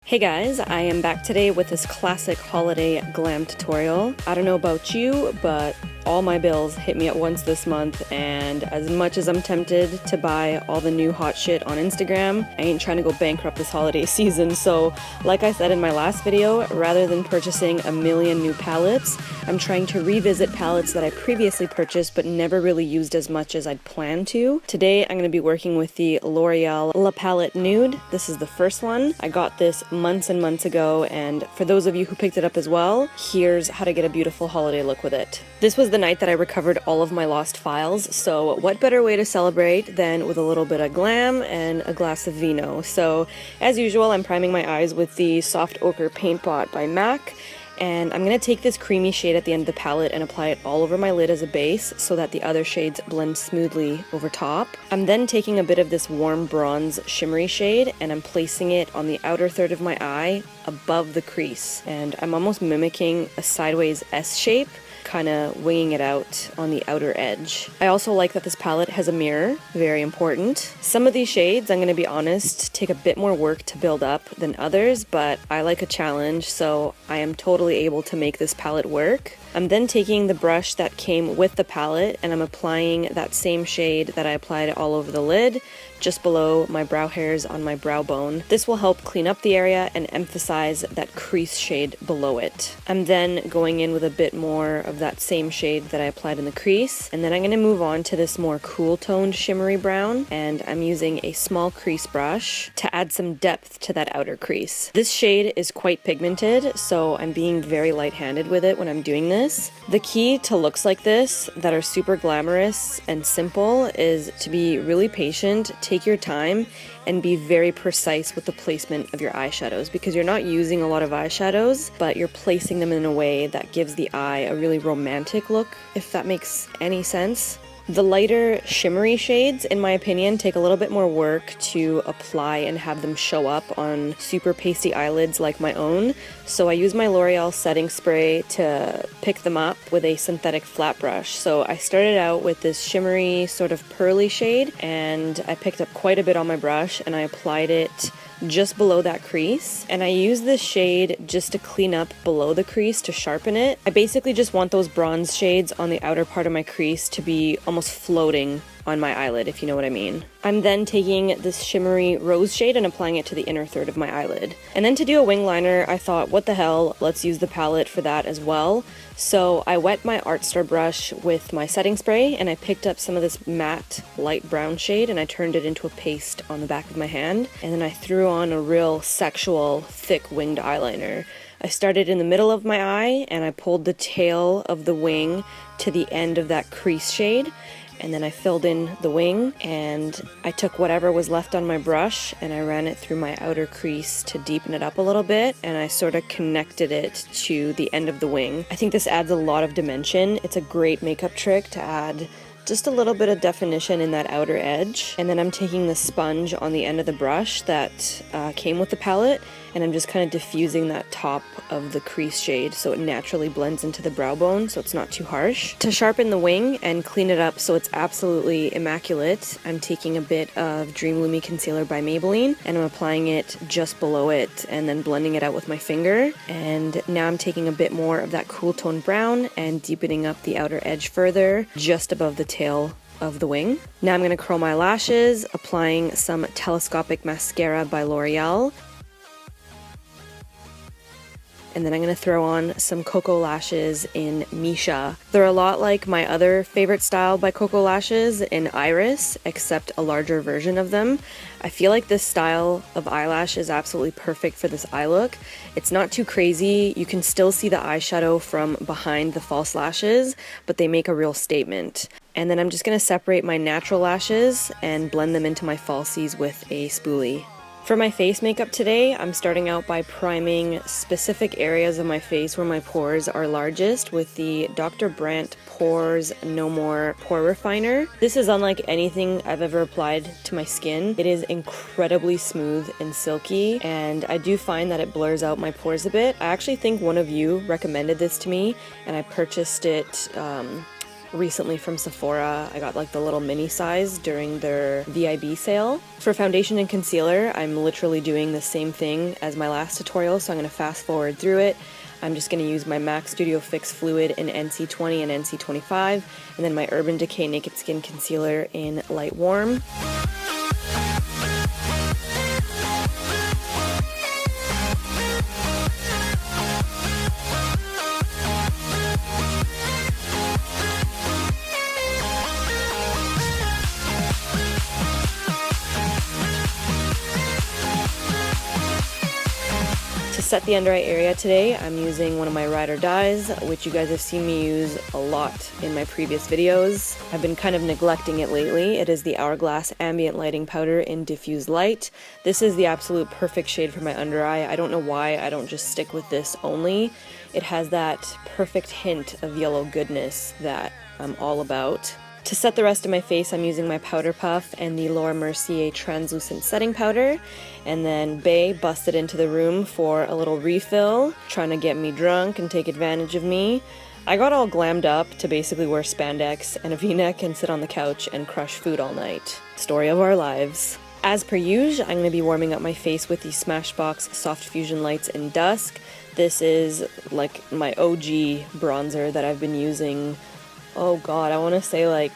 Hey guys, I am back today with this classic holiday glam tutorial. I don't know about you, but all my bills hit me at once this month, and as much as I'm tempted to buy all the new hot shit on Instagram, I ain't trying to go bankrupt this holiday season. So like I said in my last video, rather than purchasing a million new palettes, I'm trying to revisit palettes that I previously purchased but never really used as much as I'd planned to. Today I'm going to be working with the L'Oreal La Palette Nude. This is the first one. I got this months and months ago, and for those of you who picked it up as well, here's how to get a beautiful holiday look with it. This was the night that I recovered all of my lost files, so what better way to celebrate than with a little bit of glam and a glass of vino. So as usual, I'm priming my eyes with the Soft Ochre Paint Pot by MAC, and I'm going to take this creamy shade at the end of the palette and apply it all over my lid as a base so that the other shades blend smoothly over top. I'm then taking a bit of this warm bronze shimmery shade and I'm placing it on the outer third of my eye above the crease, and I'm almost mimicking a sideways S shape, kind of winging it out on the outer edge. I also like that this palette has a mirror, very important. Some of these shades, I'm going to be honest, take a bit more work to build up than others, but I like a challenge, so I am totally able to make this palette work. I'm then taking the brush that came with the palette and I'm applying that same shade that I applied all over the lid, just below my brow hairs on my brow bone. This will help clean up the area and emphasize that crease shade below it. I'm then going in with a bit more of that same shade that I applied in the crease, and then I'm going to move on to this more cool toned shimmery brown, and I'm using a small crease brush to add some depth to that outer crease. This shade is quite pigmented, so I'm being very light-handed with it when I'm doing this. The key to looks like this that are super glamorous and simple is to be really patient, take your time, and be very precise with the placement of your eyeshadows, because you're not using a lot of eyeshadows, but you're placing them in a way that gives the eye a really romantic look, if that makes any sense. The lighter shimmery shades, in my opinion, take a little bit more work to apply and have them show up on super pasty eyelids like my own. So I use my L'Oreal setting spray to pick them up with a synthetic flat brush. So I started out with this shimmery sort of pearly shade, and I picked up quite a bit on my brush and I applied it just below that crease, and I use this shade just to clean up below the crease to sharpen it. I basically just want those bronze shades on the outer part of my crease to be almost floating on my eyelid, if you know what I mean. I'm then taking this shimmery rose shade and applying it to the inner third of my eyelid. And then to do a wing liner, I thought, what the hell, let's use the palette for that as well. So I wet my Art Star brush with my setting spray and I picked up some of this matte light brown shade and I turned it into a paste on the back of my hand, and then I threw on a real sexual thick winged eyeliner. I started in the middle of my eye and I pulled the tail of the wing to the end of that crease shade, and then I filled in the wing, and I took whatever was left on my brush and I ran it through my outer crease to deepen it up a little bit, and I sort of connected it to the end of the wing. I think this adds a lot of dimension. It's a great makeup trick to add just a little bit of definition in that outer edge. And then I'm taking the sponge on the end of the brush that came with the palette, and I'm just kind of diffusing that top of the crease shade so it naturally blends into the brow bone so it's not too harsh. To sharpen the wing and clean it up so it's absolutely immaculate, I'm taking a bit of Dream Lumi Concealer by Maybelline and I'm applying it just below it and then blending it out with my finger. And now I'm taking a bit more of that cool tone brown and deepening up the outer edge further, just above the tail of the wing. Now I'm going to curl my lashes, applying some Telescopic Mascara by L'Oreal. And then I'm going to throw on some Koko lashes in Misha. They're a lot like my other favorite style by Koko lashes in Iris, except a larger version of them. I feel like this style of eyelash is absolutely perfect for this eye look. It's not too crazy. You can still see the eyeshadow from behind the false lashes, but they make a real statement. And then I'm just going to separate my natural lashes and blend them into my falsies with a spoolie. For my face makeup today, I'm starting out by priming specific areas of my face where my pores are largest with the Dr. Brandt Pores No More Pore Refiner. This is unlike anything I've ever applied to my skin. It is incredibly smooth and silky, and I do find that it blurs out my pores a bit. I actually think one of you recommended this to me, and I purchased it recently from Sephora. I got like the little mini size during their VIB sale. For foundation and concealer, I'm literally doing the same thing as my last tutorial, so I'm going to fast forward through it. I'm just going to use my MAC Studio Fix Fluid in NC20 and NC25, and then my Urban Decay Naked Skin Concealer in Light Warm. To set the under eye area today, I'm using one of my Ride or Dies, which you guys have seen me use a lot in my previous videos. I've been kind of neglecting it lately. It is the Hourglass Ambient Lighting Powder in Diffused Light. This is the absolute perfect shade for my under eye. I don't know why I don't just stick with this only. It has that perfect hint of yellow goodness that I'm all about. To set the rest of my face, I'm using my Powder Puff and the Laura Mercier Translucent Setting Powder. And then Bae busted into the room for a little refill, trying to get me drunk and take advantage of me. I got all glammed up to basically wear spandex and a v-neck and sit on the couch and crush food all night. Story of our lives. As per usual, I'm going to be warming up my face with the Smashbox Soft Fusion Lights in Dusk. This is like my OG bronzer that I've been using, oh god, I want to say like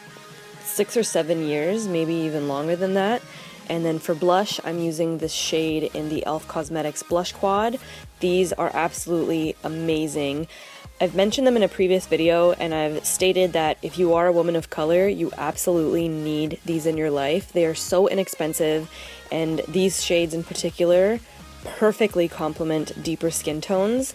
6 or 7 years, maybe even longer than that. And then for blush, I'm using this shade in the e.l.f. Cosmetics Blush Quad. These are absolutely amazing. I've mentioned them in a previous video, and I've stated that if you are a woman of color, you absolutely need these in your life. They are so inexpensive, and these shades in particular perfectly complement deeper skin tones.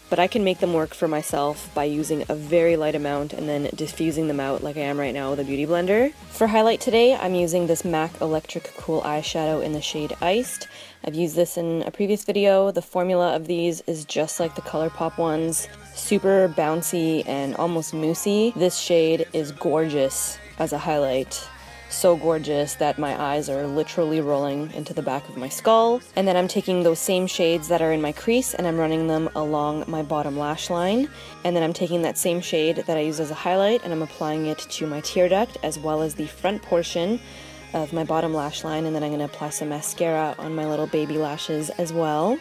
But I can make them work for myself by using a very light amount and then diffusing them out like I am right now with a beauty blender. For highlight today, I'm using this MAC Electric Cool eyeshadow in the shade Iced. I've used this in a previous video. The formula of these is just like the ColourPop ones. Super bouncy and almost moussey. This shade is gorgeous as a highlight. So gorgeous that my eyes are literally rolling into the back of my skull. And then I'm taking those same shades that are in my crease and I'm running them along my bottom lash line. And then I'm taking that same shade that I use as a highlight and I'm applying it to my tear duct as well as the front portion of my bottom lash line. And then I'm going to apply some mascara on my little baby lashes as well.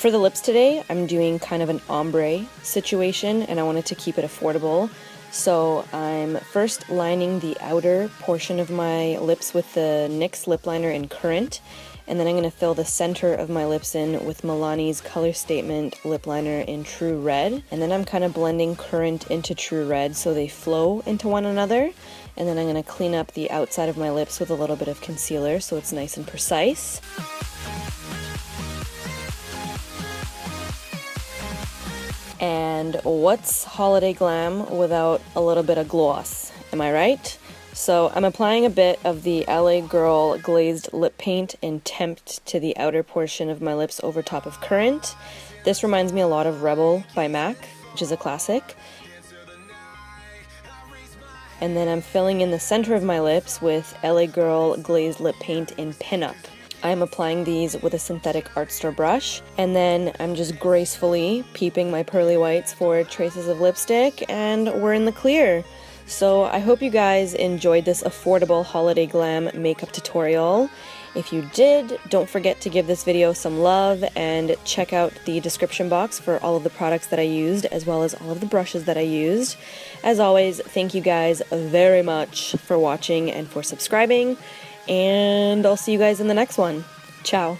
For the lips today, I'm doing kind of an ombre situation and I wanted to keep it affordable. So I'm first lining the outer portion of my lips with the NYX lip liner in Currant, and then I'm going to fill the center of my lips in with Milani's Color Statement lip liner in True Red. And then I'm kind of blending Currant into True Red so they flow into one another. And then I'm going to clean up the outside of my lips with a little bit of concealer so it's nice and precise. And what's holiday glam without a little bit of gloss? Am I right? So I'm applying a bit of the LA Girl Glazed Lip Paint in Tempt to the outer portion of my lips over top of Currant. This reminds me a lot of Rebel by MAC, which is a classic. And then I'm filling in the center of my lips with LA Girl Glazed Lip Paint in Pinup. I'm applying these with a synthetic art store brush, and then I'm just gracefully peeping my pearly whites for traces of lipstick, and we're in the clear. So I hope you guys enjoyed this affordable holiday glam makeup tutorial. If you did, don't forget to give this video some love and check out the description box for all of the products that I used as well as all of the brushes that I used. As always, thank you guys very much for watching and for subscribing. And I'll see you guys in the next one. Ciao.